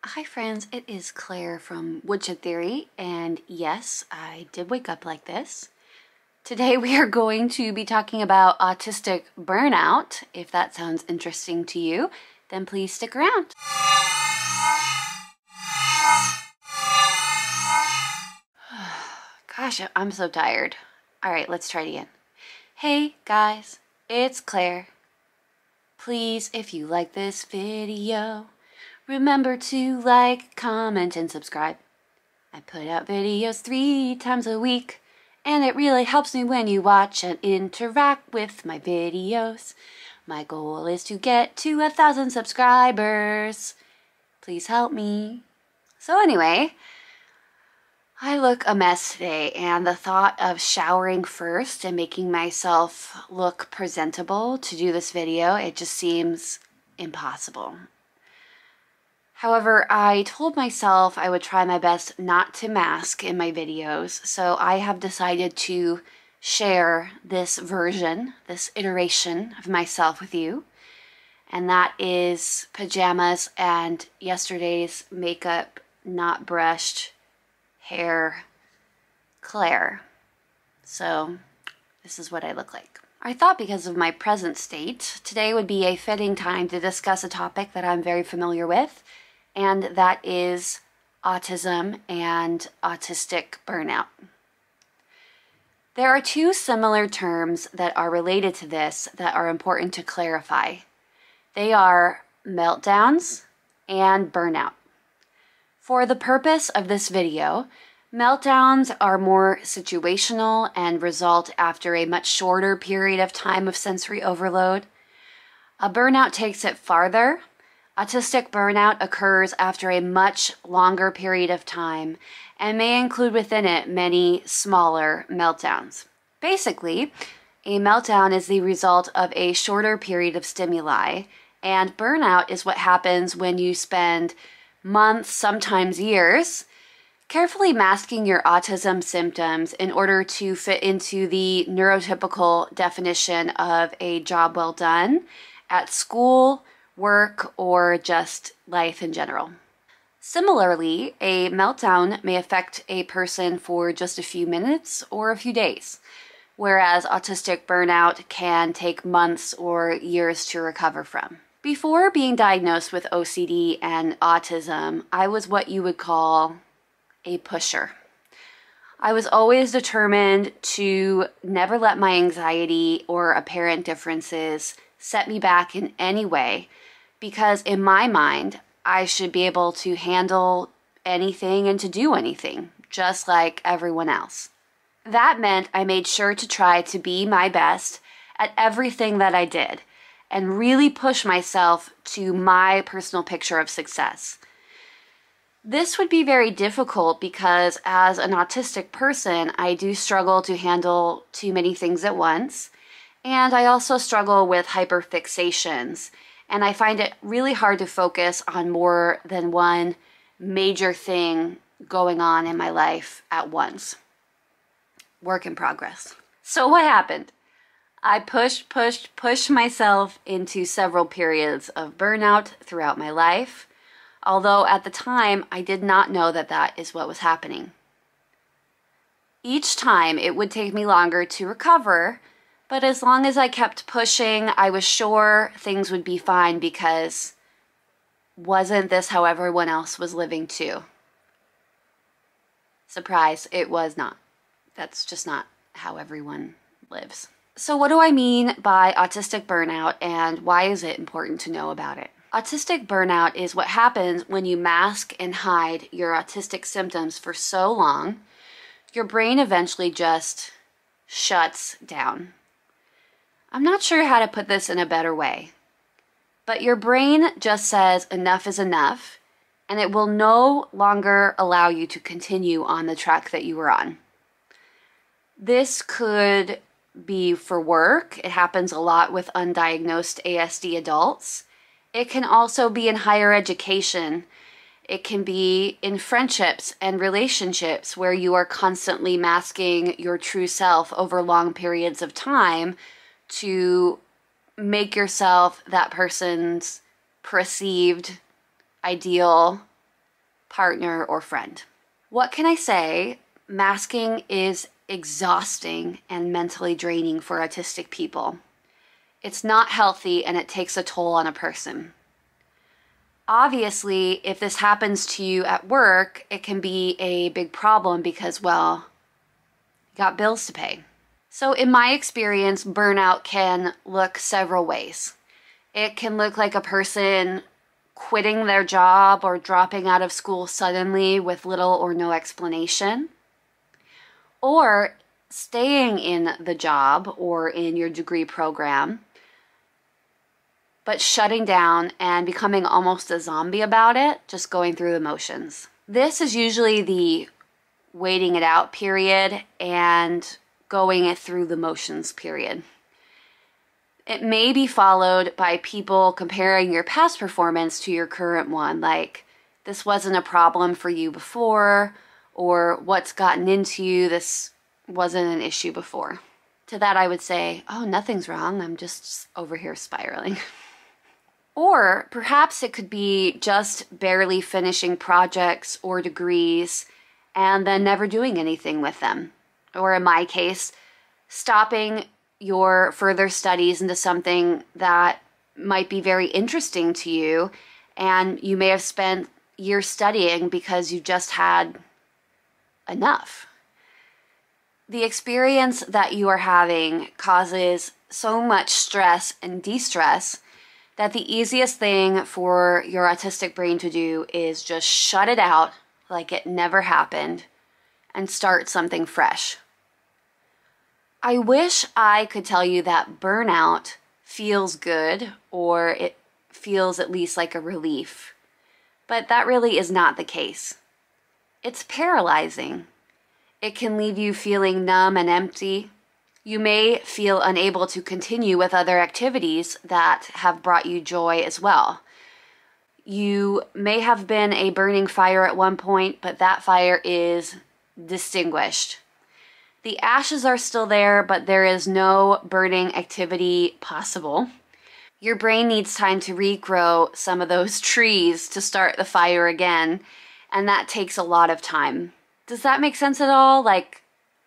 Hi friends, it is Claire from Woodshed Theory, and yes, I did wake up like this. Today we are going to be talking about autistic burnout. If that sounds interesting to you, then please stick around. Gosh, I'm so tired. Alright, let's try it again. Hey guys, it's Claire. Please, if you like this video, remember to like, comment, and subscribe. I put out videos 3 times a week, and it really helps me when you watch and interact with my videos. My goal is to get to 1,000 subscribers. Please help me. So anyway, I look a mess today, and the thought of showering first and making myself look presentable to do this video, it just seems impossible. However, I told myself I would try my best not to mask in my videos, so I have decided to share this version, this iteration of myself with you, and that is pajamas and yesterday's makeup not brushed hair Claire. So this is what I look like. I thought because of my present state, today would be a fitting time to discuss a topic that I'm very familiar with, and that is autism and autistic burnout. There are 2 similar terms that are related to this that are important to clarify. They are meltdowns and burnout. For the purpose of this video, meltdowns are more situational and result after a much shorter period of time of sensory overload. A burnout takes it farther. Autistic burnout occurs after a much longer period of time and may include within it many smaller meltdowns. Basically, a meltdown is the result of a shorter period of stimuli, and burnout is what happens when you spend months, sometimes years, carefully masking your autism symptoms in order to fit into the neurotypical definition of a job well done at school, work, or just life in general. Similarly, a meltdown may affect a person for just a few minutes or a few days, whereas autistic burnout can take months or years to recover from. Before being diagnosed with OCD and autism, I was what you would call a pusher. I was always determined to never let my anxiety or apparent differences set me back in any way, because in my mind, I should be able to handle anything and to do anything, just like everyone else. That meant I made sure to try to be my best at everything that I did, and really push myself to my personal picture of success. This would be very difficult because as an autistic person, I do struggle to handle too many things at once, and I also struggle with hyperfixations, and I find it really hard to focus on more than one major thing going on in my life at once. Work in progress. So what happened? I pushed myself into several periods of burnout throughout my life, although at the time I did not know that that is what was happening. Each time it would take me longer to recover, but as long as I kept pushing, I was sure things would be fine, because wasn't this how everyone else was living too? Surprise, it was not. That's just not how everyone lives. So what do I mean by autistic burnout, and why is it important to know about it? Autistic burnout is what happens when you mask and hide your autistic symptoms for so long, your brain eventually just shuts down. I'm not sure how to put this in a better way, but your brain just says enough is enough, and it will no longer allow you to continue on the track that you were on. This could be for work. It happens a lot with undiagnosed ASD adults. It can also be in higher education. It can be in friendships and relationships where you are constantly masking your true self over long periods of time to make yourself that person's perceived ideal partner, or friend. What can I say? Masking is exhausting and mentally draining for autistic people. It's not healthy and it takes a toll on a person. Obviously, if this happens to you at work, it can be a big problem because, well, you got bills to pay. So in my experience, burnout can look several ways. It can look like a person quitting their job or dropping out of school suddenly with little or no explanation, or staying in the job or in your degree program, but shutting down and becoming almost a zombie about it, just going through the motions. This is usually the waiting it out period and going it through the motions period. It may be followed by people comparing your past performance to your current one, like this wasn't a problem for you before, or what's gotten into you, this wasn't an issue before. To that I would say, oh, nothing's wrong, I'm just over here spiraling. Or perhaps it could be just barely finishing projects or degrees and then never doing anything with them. Or in my case, stopping your further studies into something that might be very interesting to you, and you may have spent years studying because you just had enough. The experience that you are having causes so much stress and de-stress that the easiest thing for your autistic brain to do is just shut it out like it never happened and start something fresh. I wish I could tell you that burnout feels good, or it feels at least like a relief, but that really is not the case. It's paralyzing. It can leave you feeling numb and empty. You may feel unable to continue with other activities that have brought you joy as well. You may have been a burning fire at one point, but that fire is extinguished. The ashes are still there, but there is no burning activity possible. Your brain needs time to regrow some of those trees to start the fire again, and that takes a lot of time. Does that make sense at all? Like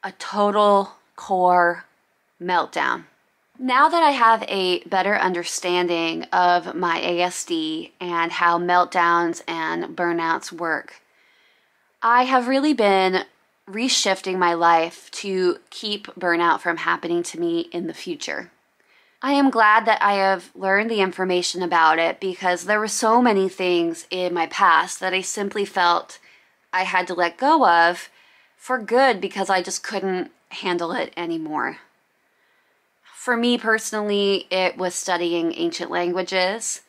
a total core meltdown. Now that I have a better understanding of my ASD and how meltdowns and burnouts work, I have really been reshifting my life to keep burnout from happening to me in the future. I am glad that I have learned the information about it, because there were so many things in my past that I simply felt I had to let go of for good because I just couldn't handle it anymore. For me personally, it was studying ancient languages.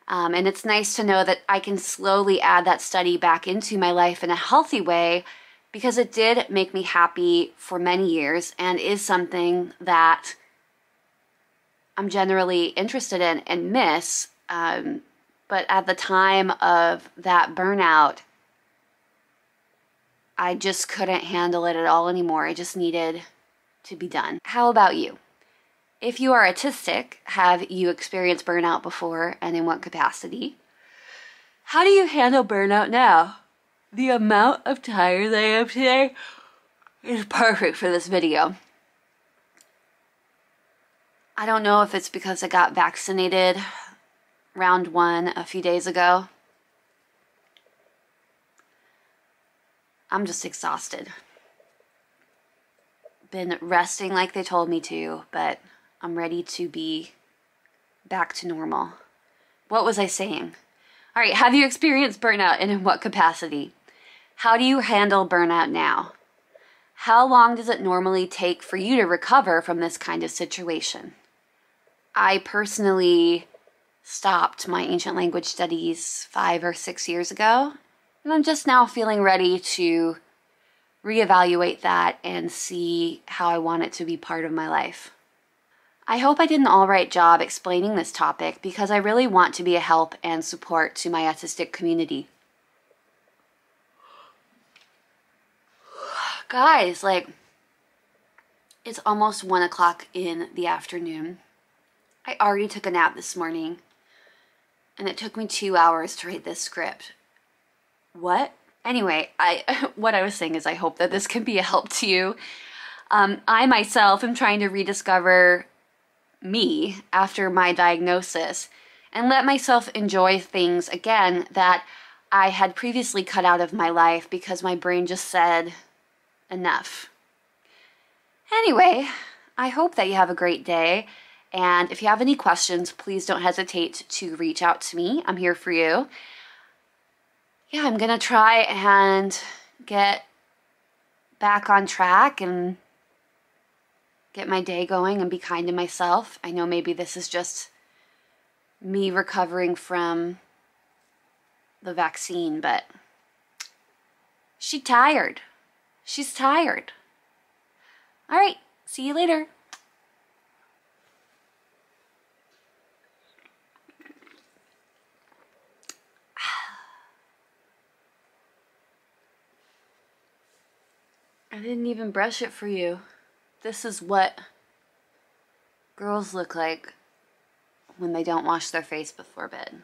And it's nice to know that I can slowly add that study back into my life in a healthy way, because it did make me happy for many years and is something that I'm generally interested in and miss. But at the time of that burnout, I just couldn't handle it at all anymore. It just needed to be done. How about you? If you are autistic, have you experienced burnout before, and in what capacity? How do you handle burnout now? The amount of tired I am today is perfect for this video. I don't know if it's because I got vaccinated round 1 a few days ago. I'm just exhausted. Been resting like they told me to, but I'm ready to be back to normal. What was I saying? All right, have you experienced burnout, and in what capacity? How do you handle burnout now? How long does it normally take for you to recover from this kind of situation? I personally stopped my ancient language studies 5 or 6 years ago, and I'm just now feeling ready to reevaluate that and see how I want it to be part of my life. I hope I did an all right job explaining this topic, because I really want to be a help and support to my autistic community. Guys, like, it's almost 1 o'clock in the afternoon. I already took a nap this morning, and it took me 2 hours to write this script. what? Anyway, what I was saying is I hope that this can be a help to you. I myself am trying to rediscover me after my diagnosis and let myself enjoy things again that I had previously cut out of my life because my brain just said enough. Anyway, I hope that you have a great day, and if you have any questions, please don't hesitate to reach out to me. I'm here for you. Yeah, I'm gonna try and get back on track and get my day going and be kind to myself. I know maybe this is just me recovering from the vaccine, but she's tired. She's tired. All right, see you later. I didn't even brush it for you. This is what girls look like when they don't wash their face before bed.